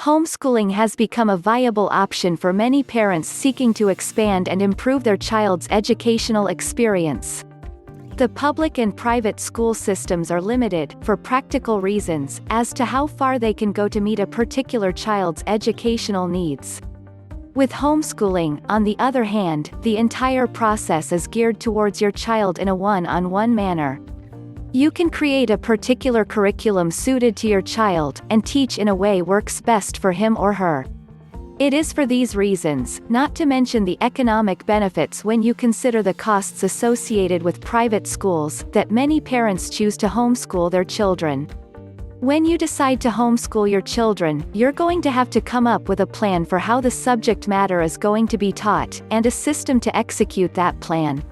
Homeschooling has become a viable option for many parents seeking to expand and improve their child's educational experience. The public and private school systems are limited, for practical reasons, as to how far they can go to meet a particular child's educational needs. With homeschooling, on the other hand, the entire process is geared towards your child in a one-on-one manner. You can create a particular curriculum suited to your child, and teach in a way works best for him or her. It is for these reasons, not to mention the economic benefits when you consider the costs associated with private schools, that many parents choose to homeschool their children. When you decide to homeschool your children, you're going to have to come up with a plan for how the subject matter is going to be taught, and a system to execute that plan.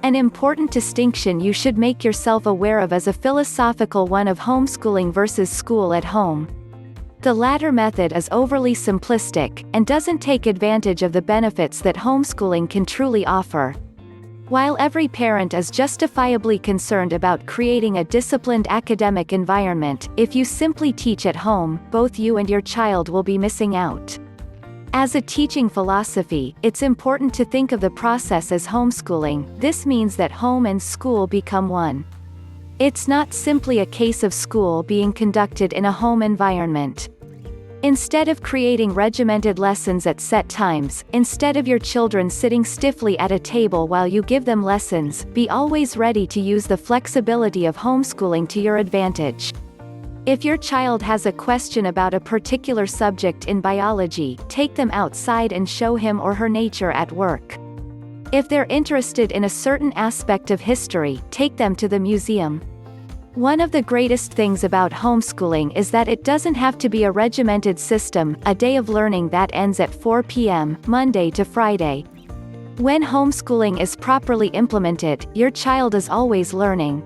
An important distinction you should make yourself aware of is a philosophical one of homeschooling versus school at home. The latter method is overly simplistic, and doesn't take advantage of the benefits that homeschooling can truly offer. While every parent is justifiably concerned about creating a disciplined academic environment, if you simply teach at home, both you and your child will be missing out. As a teaching philosophy, it's important to think of the process as homeschooling. This means that home and school become one. It's not simply a case of school being conducted in a home environment. Instead of creating regimented lessons at set times, instead of your children sitting stiffly at a table while you give them lessons, be always ready to use the flexibility of homeschooling to your advantage. If your child has a question about a particular subject in biology, take them outside and show him or her nature at work. If they're interested in a certain aspect of history, take them to the museum. One of the greatest things about homeschooling is that it doesn't have to be a regimented system, a day of learning that ends at 4 p.m., Monday to Friday. When homeschooling is properly implemented, your child is always learning.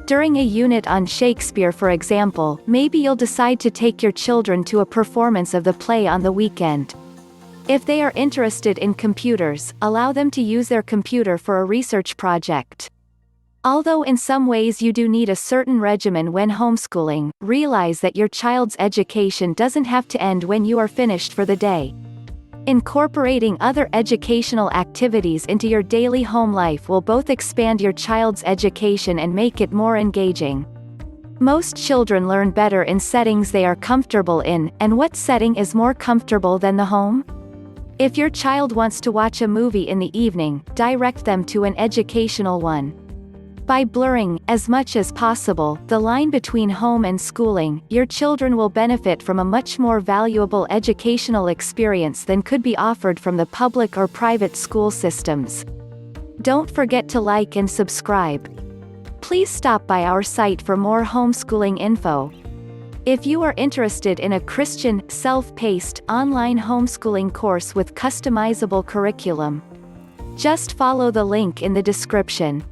During a unit on Shakespeare, for example, maybe you'll decide to take your children to a performance of the play on the weekend. If they are interested in computers, allow them to use their computer for a research project. Although in some ways you do need a certain regimen when homeschooling, realize that your child's education doesn't have to end when you are finished for the day. Incorporating other educational activities into your daily home life will both expand your child's education and make it more engaging. Most children learn better in settings they are comfortable in, and what setting is more comfortable than the home? If your child wants to watch a movie in the evening, direct them to an educational one. By blurring, as much as possible, the line between home and schooling, your children will benefit from a much more valuable educational experience than could be offered from the public or private school systems. Don't forget to like and subscribe. Please stop by our site for more homeschooling info. If you are interested in a Christian, self-paced, online homeschooling course with customizable curriculum, just follow the link in the description.